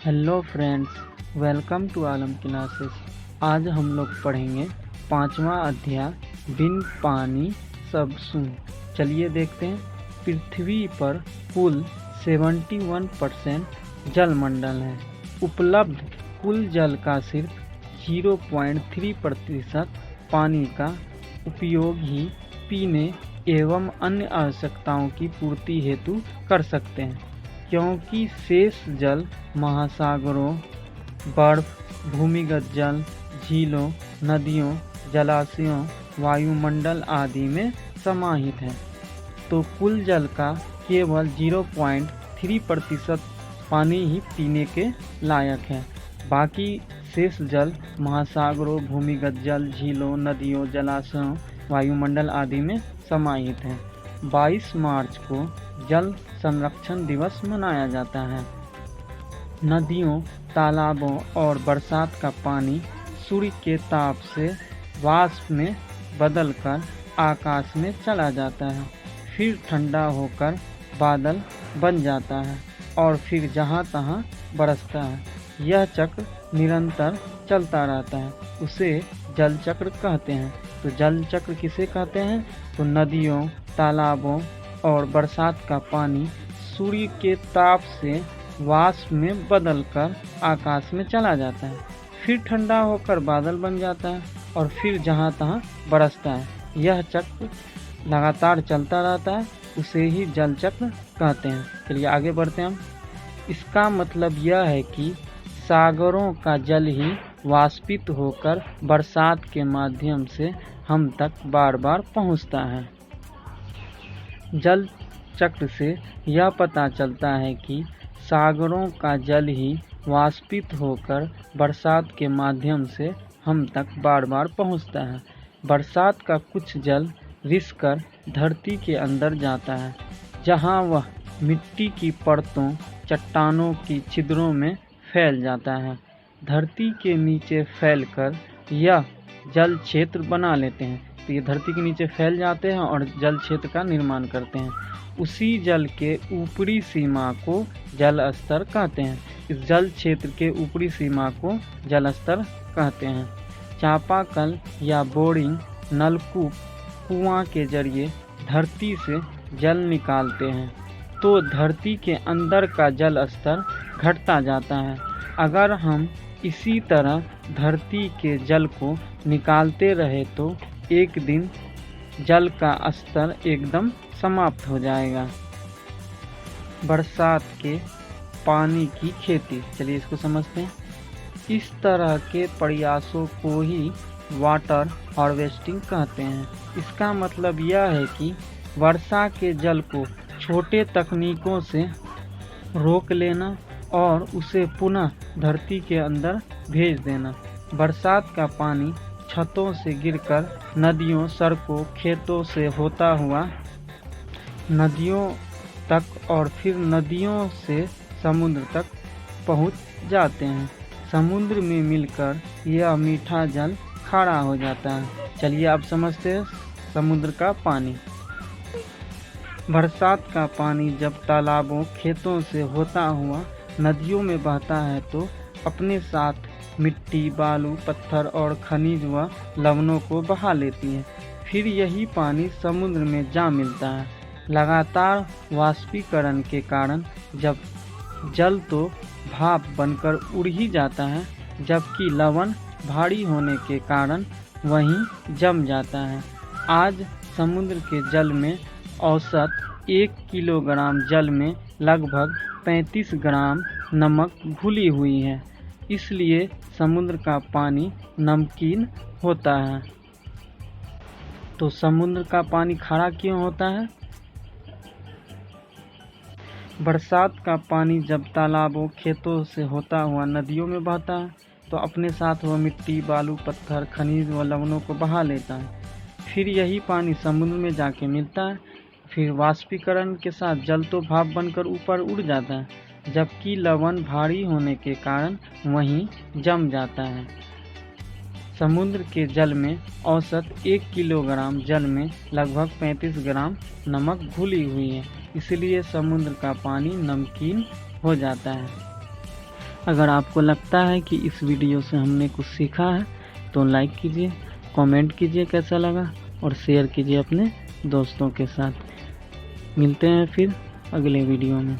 Hello friends, welcome to Alam classes. आज हम लोग पढ़ेंगे 5वां अध्याय बिन पानी सब सून। चलिए देखते हैं। पृथ्वी पर कुल 71% जलमंडल है। उपलब्ध कुल जल का सिर्फ 0.3% पानी का उपयोग ही पीने एवं अन्य आवश्यकताओं की पूर्ति हेतु कर सकते हैं, क्योंकि शेष जल महासागरों, बर्फ, भूमिगत जल, झीलों, नदियों, जलाशयों, वायुमंडल आदि में समाहित है। तो कुल जल का केवल 0.3% पानी ही पीने के लायक है। बाकी शेष जल महासागरों, भूमिगत जल, झीलों, नदियों, जलाशयों, वायुमंडल आदि में समाहित है। 22 मार्च को जल संरक्षण दिवस मनाया जाता है। नदियों, तालाबों और बरसात का पानी सूर्य के ताप से वाष्प में बदलकर आकाश में चला जाता है, फिर ठंडा होकर बादल बन जाता है और फिर जहाँ तहाँ बरसता है। यह चक्र निरंतर चलता रहता है, उसे जल चक्र कहते हैं। तो जल चक्र किसे कहते हैं? तो नदियों, तालाबों और बरसात का पानी सूर्य के ताप से वाष्प में बदलकर आकाश में चला जाता है, फिर ठंडा होकर बादल बन जाता है और फिर जहाँ तहाँ बरसता है। यह चक्र लगातार चलता रहता है, उसे ही जल चक्र कहते हैं। चलिए आगे बढ़ते हैं हम। इसका मतलब यह है कि सागरों का जल ही वाष्पित होकर बरसात के माध्यम से हम तक बार बार पहुँचता है। जल चक्र से यह पता चलता है कि सागरों का जल ही वाष्पित होकर बरसात के माध्यम से हम तक बार बार पहुँचता है। बरसात का कुछ जल रिसकर धरती के अंदर जाता है, जहाँ वह मिट्टी की परतों, चट्टानों की छिद्रों में फैल जाता है। धरती के नीचे फैलकर यह जल क्षेत्र बना लेते हैं। तो ये धरती के नीचे फैल जाते हैं और जल क्षेत्र का निर्माण करते हैं। उसी जल के ऊपरी सीमा को जल स्तर कहते हैं। इस जल क्षेत्र के ऊपरी सीमा को जल स्तर कहते हैं। चापाकल या बोरिंग नलकूप कुआं के जरिए धरती से जल निकालते हैं, तो धरती के अंदर का जल स्तर घटता जाता है। अगर हम इसी तरह धरती के जल को निकालते रहे तो एक दिन जल का स्तर एकदम समाप्त हो जाएगा। बरसात के पानी की खेती, चलिए इसको समझते हैं। इस तरह के प्रयासों को ही वाटर हार्वेस्टिंग कहते हैं। इसका मतलब यह है कि वर्षा के जल को छोटे तकनीकों से रोक लेना और उसे पुनः धरती के अंदर भेज देना। बरसात का पानी छतों से गिरकर नदियों, सड़कों, खेतों से होता हुआ नदियों तक और फिर नदियों से समुद्र तक पहुंच जाते हैं। समुद्र में मिलकर यह मीठा जल खारा हो जाता है। चलिए अब समझते हैं समुद्र का पानी। बरसात का पानी जब तालाबों, खेतों से होता हुआ नदियों में बहता है तो अपने साथ मिट्टी, बालू, पत्थर और खनिज व लवणों को बहा लेती है। फिर यही पानी समुद्र में जा मिलता है। लगातार वाष्पीकरण के कारण जब जल तो भाप बनकर उड़ ही जाता है, जबकि लवण भारी होने के कारण वहीं जम जाता है। आज समुद्र के जल में औसत 1 किलोग्राम जल में लगभग 35 ग्राम नमक घुली हुई है। इसलिए समुद्र का पानी नमकीन होता है। तो समुद्र का पानी खारा क्यों होता है? बरसात का पानी जब तालाबों, खेतों से होता हुआ नदियों में बहता है तो अपने साथ वह मिट्टी, बालू, पत्थर, खनिज व लवणों को बहा लेता है। फिर यही पानी समुद्र में जाके मिलता है। फिर वाष्पीकरण के साथ जल तो भाप बनकर ऊपर उड़ जाता है, जबकि लवण भारी होने के कारण वहीं जम जाता है। समुद्र के जल में औसत 1 किलोग्राम जल में लगभग 35 ग्राम नमक घुली हुई है। इसलिए समुद्र का पानी नमकीन हो जाता है। अगर आपको लगता है कि इस वीडियो से हमने कुछ सीखा है तो लाइक कीजिए, कमेंट कीजिए कैसा लगा और शेयर कीजिए अपने दोस्तों के साथ। मिलते हैं फिर अगले वीडियो में।